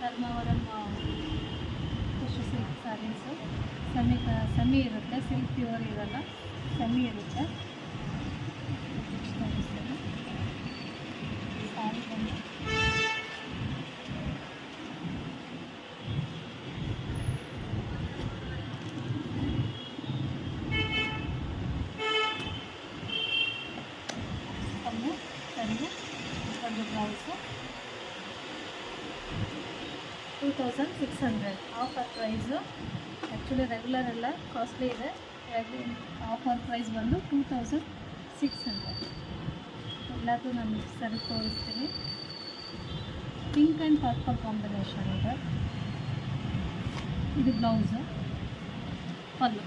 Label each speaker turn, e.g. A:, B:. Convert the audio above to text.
A: ಧರ್ಮವರಂ ಖುಷಿ silk saris semi ಇರುತ್ತೆ, silk pure ಇರಲ್ಲ, ಸೆಮಿ ಇರುತ್ತೆ. ಸ್ಯಾರಿ ಬಂದು ಸರಿಗೆ ಒಂದು blouse 2600 offer price. Actually regular ಎಲ್ಲ ಕಾಸ್ಟ್ಲಿ ಇದೆ, ಆಫರ್ ಪ್ರೈಸ್ ಬಂದು 2600. ಎಲ್ಲದೂ ನಾನು ಸರಿ ತೋರಿಸ್ತೀನಿ. ಪಿಂಕ್ ಆ್ಯಂಡ್ ಪರ್ಪಲ್ ಕಾಂಬಿನೇಷನ್ ಇದೆ. ಇದು ಬ್ಲೌಸು, ಪಲ್ಲು.